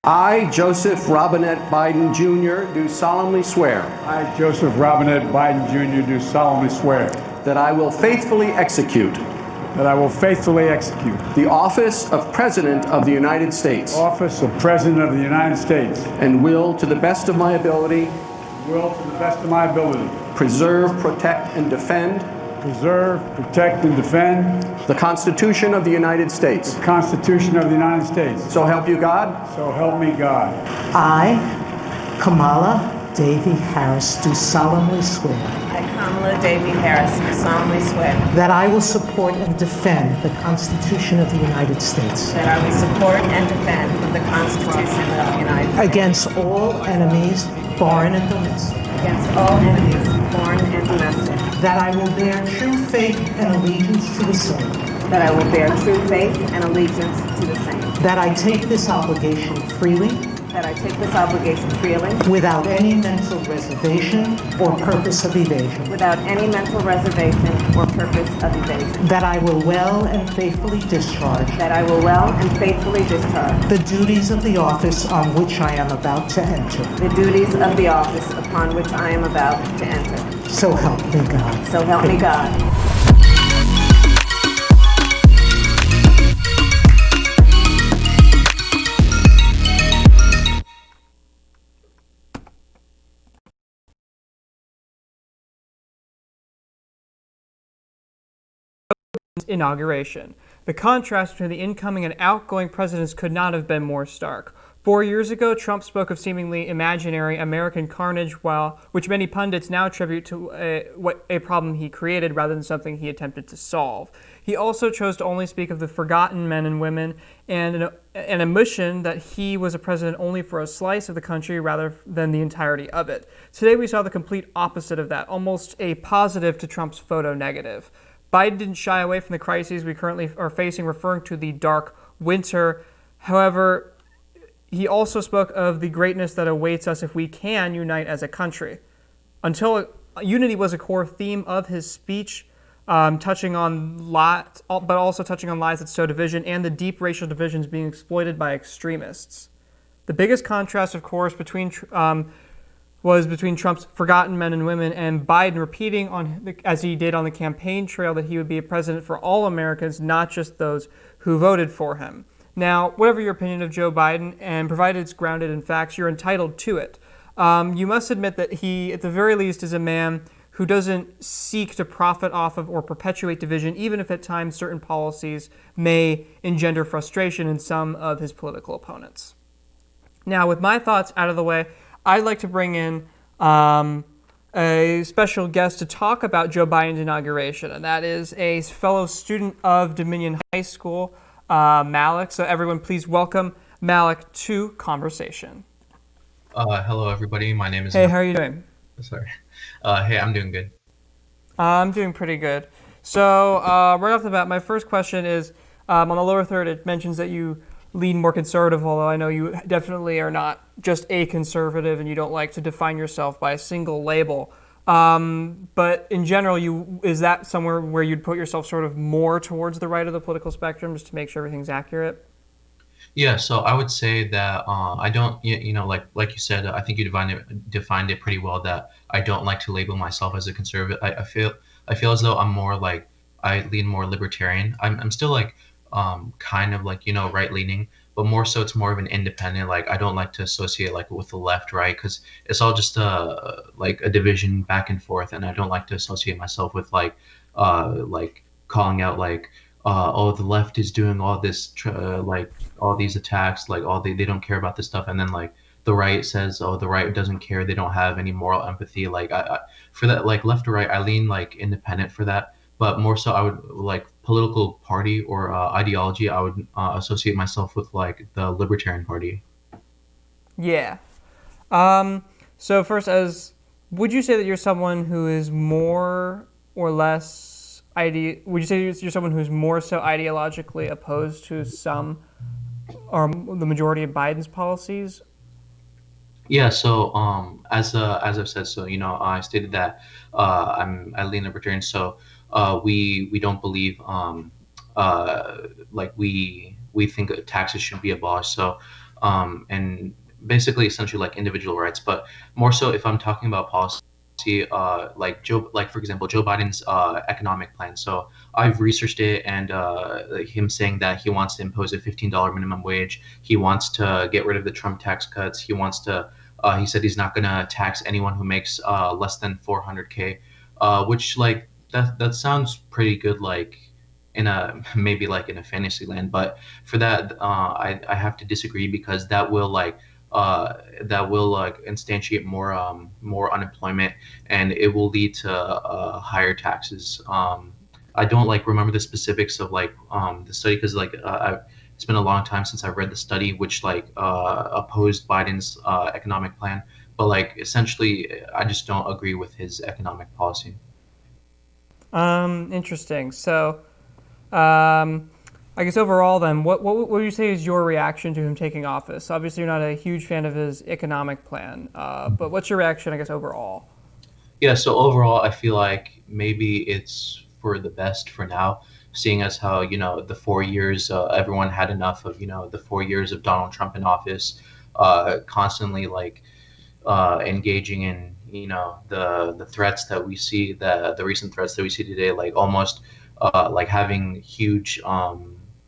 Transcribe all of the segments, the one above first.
I, Joseph Robinette Biden Jr., do solemnly swear I, Joseph Robinette Biden Jr., do solemnly swear that I will faithfully execute the office of President of the United States office of President of the United States and will, to the best of my ability, preserve, protect, and defend the Constitution of the United States. the Constitution of the United States. So help you God. So help me God. I, Kamala Davy Harris, do solemnly swear I, Kamala Davy Harris, do solemnly swear that I will support and defend the Constitution of the United States that I will support and defend the Constitution of the United States against all enemies, foreign and domestic, against all enemies, foreign and domestic, that I will bear true faith and allegiance to the same, that I will bear true faith and allegiance to the same, that I take this obligation freely without any mental reservation or purpose of evasion, without any mental reservation or purpose of evasion, that I will well and faithfully discharge the duties of the office on which I am about to enter. So help me God. So help me God. Inauguration. The contrast between the incoming and outgoing presidents could not have been more stark. 4 years ago, Trump spoke of seemingly imaginary American carnage, which many pundits now attribute to a problem he created rather than something he attempted to solve. He also chose to only speak of the forgotten men and women and an admission that he was a president only for a slice of the country rather than the entirety of it. Today we saw the complete opposite of that, almost a positive to Trump's photo negative. Biden didn't shy away from the crises we currently are facing, referring to the dark winter. However, he also spoke of the greatness that awaits us if we can unite as a country. Unity was a core theme of his speech, touching on lies, but also touching on lies that sow division and the deep racial divisions being exploited by extremists. The biggest contrast, of course, was between Trump's forgotten men and women and Biden repeating, as he did on the campaign trail, that he would be a president for all Americans, not just those who voted for him. Now, whatever your opinion of Joe Biden, and provided it's grounded in facts, you're entitled to it. You must admit that he, at the very least, is a man who doesn't seek to profit off of or perpetuate division, even if at times certain policies may engender frustration in some of his political opponents. Now, with my thoughts out of the way, I'd like to bring in a special guest to talk about Joe Biden's inauguration, and that is a fellow student of Dominion High School, Malik. So everyone, please welcome Malik to Conversation. Hello, everybody. My name is... Hey, how are you doing? Sorry. Hey, I'm doing good. I'm doing pretty good. So right off the bat, my first question is, on the lower third, it mentions that you lean more conservative, although I know you definitely are not just a conservative and you don't like to define yourself by a single label. But in general, is that somewhere where you'd put yourself sort of more towards the right of the political spectrum just to make sure everything's accurate? Yeah, so I would say that I don't, like you said, I think you defined it pretty well, that I don't like to label myself as a conservative. I feel as though I'm more like, I lean more libertarian. I'm still like kind of like, right leaning, but more so it's more of an independent. Like, I don't like to associate like with the left, right, because it's all just like a division back and forth, and I don't like to associate myself with like calling out like oh, the left is doing all this like all these attacks, like they don't care about this stuff, and then like the right says, oh, the right doesn't care, they don't have any moral empathy. Like I for that, like left or right, I lean like independent for that. But more so, I would like political party or ideology, I would associate myself with like the Libertarian Party. Yeah. So first, would you say that you're someone who is more or less would you say you're someone who's more so ideologically opposed to some or the majority of Biden's policies? Yeah, so as I've said, so I stated that I lean libertarian. So we don't believe like we think taxes should be abolished. So and basically essentially like individual rights. But more so, if I'm talking about policy, like for example, Joe Biden's economic plan. So I've researched it, and like him saying that he wants to impose a $15 minimum wage. He wants to get rid of the Trump tax cuts. He wants to. He said he's not going to tax anyone who makes less than 400K, which like that sounds pretty good. Like in a maybe like in a fantasy land, but for that I have to disagree because that will like instantiate more unemployment, and it will lead to higher taxes. I don't like remember the specifics of like the study because it's been a long time since I've read the study which like opposed Biden's economic plan, but like essentially I just don't agree with his economic policy. Interesting. So, I guess overall, then, what would you say is your reaction to him taking office? Obviously, you're not a huge fan of his economic plan, but what's your reaction, I guess, overall? Yeah, so overall, I feel like maybe it's for the best for now, seeing as how, the 4 years, everyone had enough of, the 4 years of Donald Trump in office, constantly like engaging in, the threats that we see, the recent threats that we see today, like almost like having huge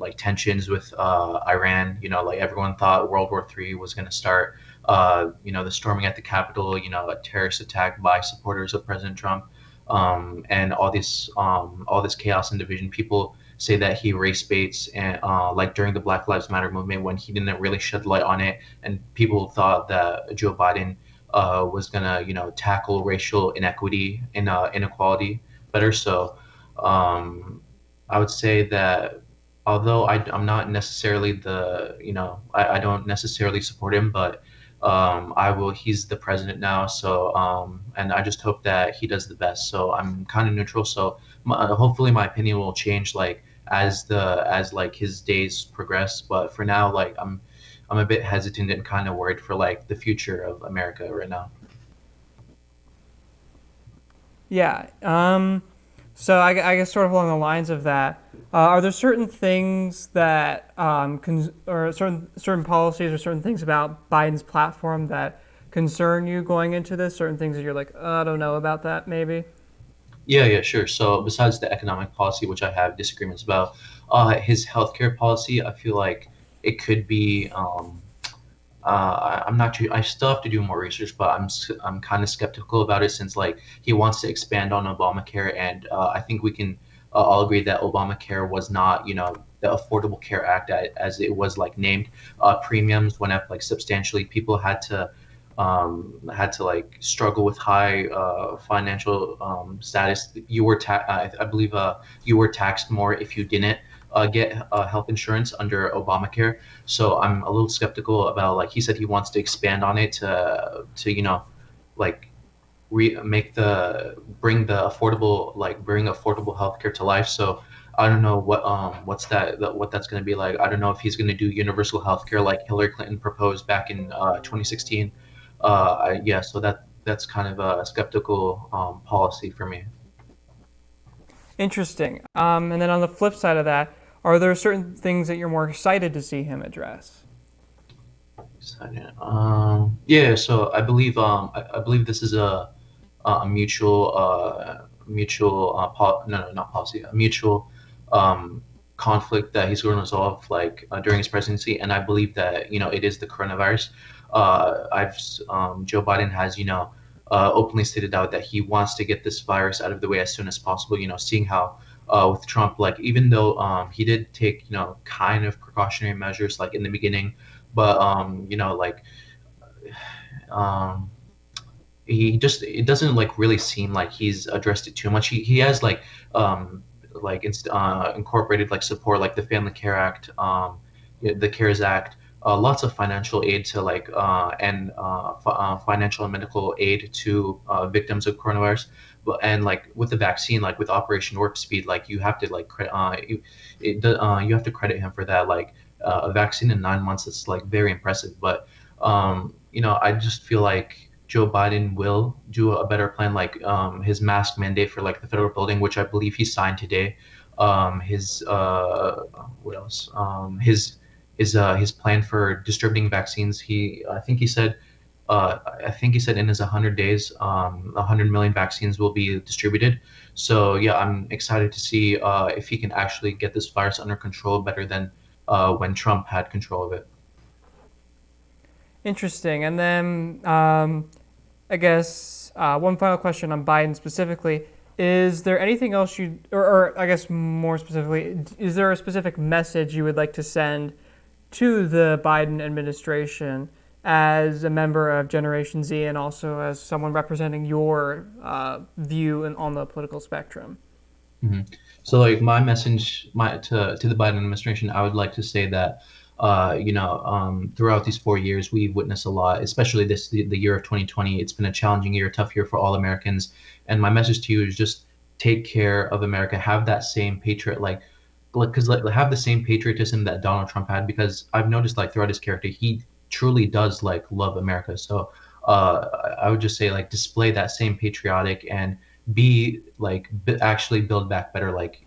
like tensions with Iran. Like everyone thought World War III was going to start. The storming at the Capitol, a terrorist attack by supporters of President Trump, and all this chaos and division. People say that he race baits, and like during the Black Lives Matter movement when he didn't really shed light on it, and people thought that Joe Biden was gonna, tackle racial inequity and inequality better. So I would say that although I'm not necessarily I don't necessarily support him, but I will. He's the president now, so and I just hope that he does the best. So I'm kind of neutral. So hopefully my opinion will change like as like his days progress. But for now, like I'm a bit hesitant and kind of worried for like the future of America right now. Yeah. So I guess sort of along the lines of that, are there certain things that or certain policies or certain things about Biden's platform that concern you going into this? Certain things that you're like, I don't know about that, maybe. Yeah, yeah, sure. So besides the economic policy, which I have disagreements about, his healthcare policy, I feel like it could be. I'm not too. I still have to do more research, but I'm kind of skeptical about it since like he wants to expand on Obamacare, and I think we can all agree that Obamacare was not, the Affordable Care Act as it was like named. Premiums went up like substantially. People had to like struggle with high financial status. I believe you were taxed more if you didn't get health insurance under Obamacare. So I'm a little skeptical about like he said he wants to expand on it to like make the bring affordable healthcare to life. So I don't know what that's going to be like. I don't know if he's going to do universal healthcare like Hillary Clinton proposed back in 2016. Yeah, so that's kind of a skeptical policy for me. Interesting. And then on the flip side of that, are there certain things that you're more excited to see him address? Excited. Yeah, so I believe this is a mutual no, not policy, a mutual conflict that he's going to resolve like during his presidency, and I believe that it is the coronavirus. I've Joe Biden has openly stated out that he wants to get this virus out of the way as soon as possible. Seeing how with Trump, like even though he did take kind of precautionary measures like in the beginning, but um, it doesn't like really seem like he's addressed it too much. He has incorporated like support like the Family Care Act, the CARES Act, lots of financial aid to like financial and medical aid to victims of coronavirus. But and like with the vaccine, like with Operation Warp Speed, like you have to like you have to credit him for that. Like a vaccine in 9 months, it's like very impressive. But I just feel like Joe Biden will do a better plan, like his mask mandate for like the federal building, which I believe he signed today. His what else? his plan for distributing vaccines. I think he said in his 100 days, 100 million vaccines will be distributed. So yeah, I'm excited to see if he can actually get this virus under control better than when Trump had control of it. Interesting. And then I guess one final question on Biden specifically. Is there anything else or I guess more specifically, is there a specific message you would like to send to the Biden administration as a member of Generation Z and also as someone representing your view on the political spectrum? hmm So like my message, to the Biden administration, I would like to say that, throughout these 4 years, we've witnessed a lot, especially the year of 2020. It's been a challenging year, a tough year for all Americans. And my message to you is just take care of America. Have that same because have the same patriotism that Donald Trump had. Because I've noticed like throughout his character, he truly does like love America. So I would just say like display that same patriotic and be like actually build back better, like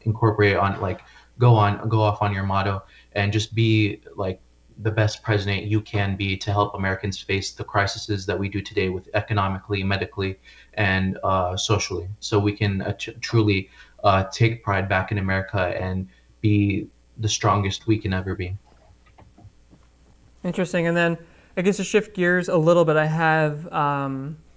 incorporate on like go off on your motto and just be like the best president you can be to help Americans face the crises that we do today with economically, medically, and socially, so we can truly take pride back in America and be the strongest we can ever be. Interesting. And then I guess to shift gears a little bit, I have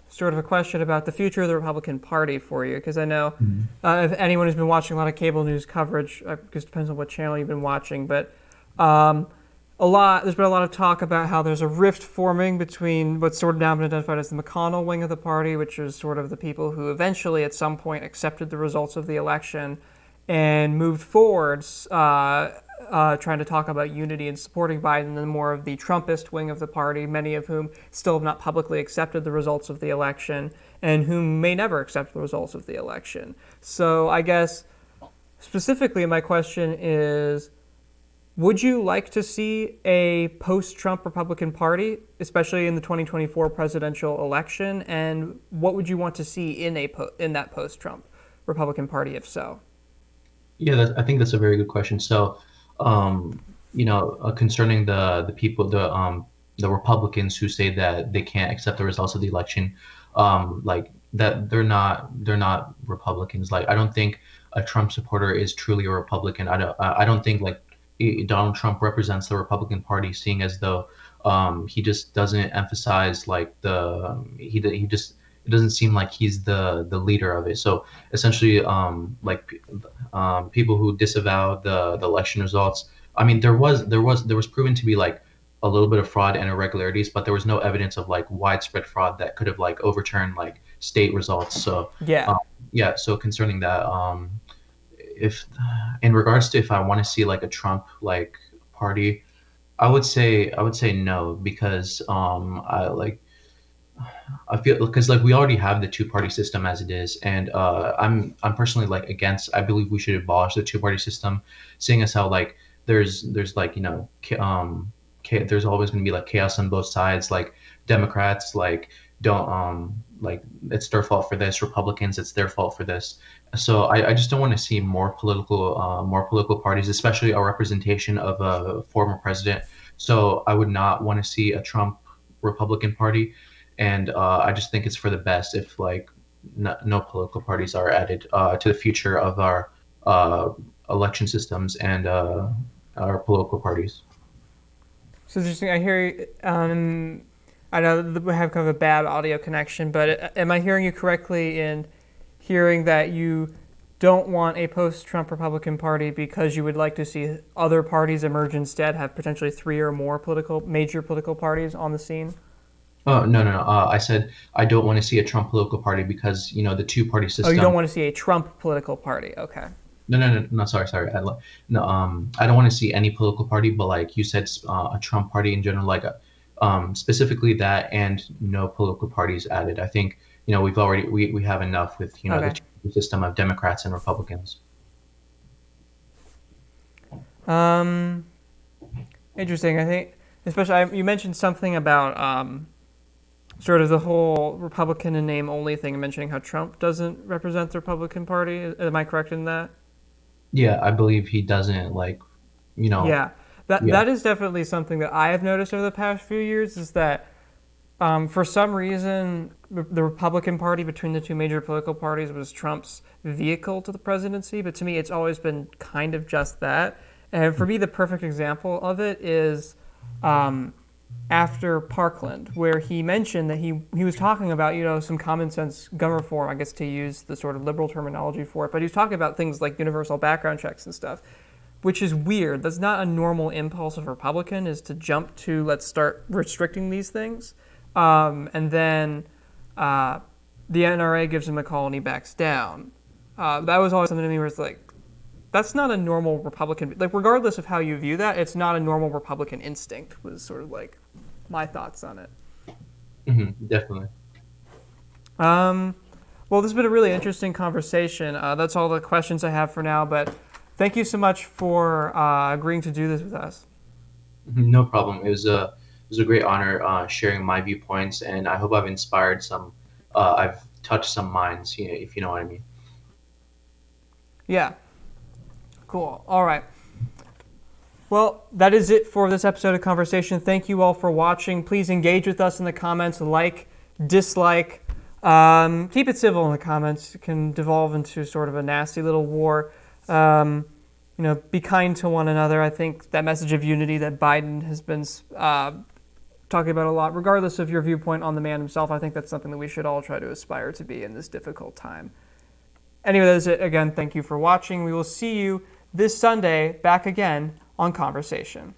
sort of a question about the future of the Republican Party for you, because I know if anyone who's been watching a lot of cable news coverage, because it depends on what channel you've been watching, but there's been a lot of talk about how there's a rift forming between what's sort of now been identified as the McConnell wing of the party, which is sort of the people who eventually at some point accepted the results of the election and moved forwards trying to talk about unity and supporting Biden, and more of the Trumpist wing of the party, many of whom still have not publicly accepted the results of the election and whom may never accept the results of the election. So I guess specifically my question is, would you like to see a post-Trump Republican Party, especially in the 2024 presidential election? And what would you want to see in that post-Trump Republican Party, if so? Yeah, I think that's a very good question. So, concerning the people, the Republicans who say that they can't accept the results of the election, like that they're not Republicans. Like I don't think a Trump supporter is truly a Republican. I don't think like Donald Trump represents the Republican Party, seeing as though he just doesn't emphasize like he just it doesn't seem like he's the leader of it. So essentially, people who disavow the election results. I mean, there was proven to be like a little bit of fraud and irregularities, but there was no evidence of like widespread fraud that could have like overturned like state results. So Yeah. yeah. So concerning that, if in regards to if I want to see like a Trump like party, I would say no, because I feel because like we already have the two-party system as it is, and I'm personally like against. I believe we should abolish the two-party system, seeing as how like there's like there's always going to be like chaos on both sides. Like Democrats like don't like it's their fault for this. Republicans, it's their fault for this. So I just don't want to see more political parties, especially a representation of a former president. So I would not want to see a Trump Republican Party, and I just think it's for the best if like no political parties are added to the future of our election systems and our political parties. So interesting. I hear you. I know that we have kind of a bad audio connection, but am I hearing you correctly in hearing that you don't want a post-Trump Republican Party because you would like to see other parties emerge instead, have potentially three or more major political parties on the scene? Oh no no no! I said I don't want to see a Trump political party because the two-party Oh, you system. don't want to see a Trump political party. Okay. No, no, no, no. Sorry. No, I don't want to see any political party, but like you said, a Trump party in general, like, specifically that, and no political parties added. I think we have enough with Okay. the system of Democrats and Republicans. Um, Interesting. I think, especially, you mentioned something about sort of the whole Republican in name only thing, mentioning how Trump doesn't represent the Republican Party. Am I correct in that? Yeah, I believe he doesn't like you know, Yeah, that yeah. that is definitely something that I have noticed over the past few years is that for some reason the Republican Party between the two major political parties was Trump's vehicle to the presidency, but to me it's always been kind of just that. And for me, the perfect example of it is after Parkland, where he mentioned that he was talking about, some common sense gun reform, I guess to use the sort of liberal terminology for it, but he was talking about things like universal background checks and stuff, which is weird. That's not a normal impulse of a Republican, is to jump to let's start restricting these things. And then the NRA gives him a call and he backs down. That was always something to me where it's like, that's not a normal Republican, like regardless of how you view that, it's not a normal Republican instinct, was sort of like my thoughts on it. Definitely. Well, this has been a really interesting conversation. That's all the questions I have for now, but thank you so much for agreeing to do this with us. No problem. It was a great honor sharing my viewpoints, and I hope I've inspired some. I've touched some minds, if you know what I mean. Yeah. Cool. All right. Well, that is it for this episode of Conversation. Thank you all for watching. Please engage with us in the comments, like, dislike. Keep it civil in the comments. It can devolve into sort of a nasty little war. Be kind to one another. I think that message of unity that Biden has been talking about a lot, regardless of your viewpoint on the man himself, I think that's something that we should all try to aspire to be in this difficult time. Anyway, that is it. Again, thank you for watching. We will see you this Sunday back again on Conversation.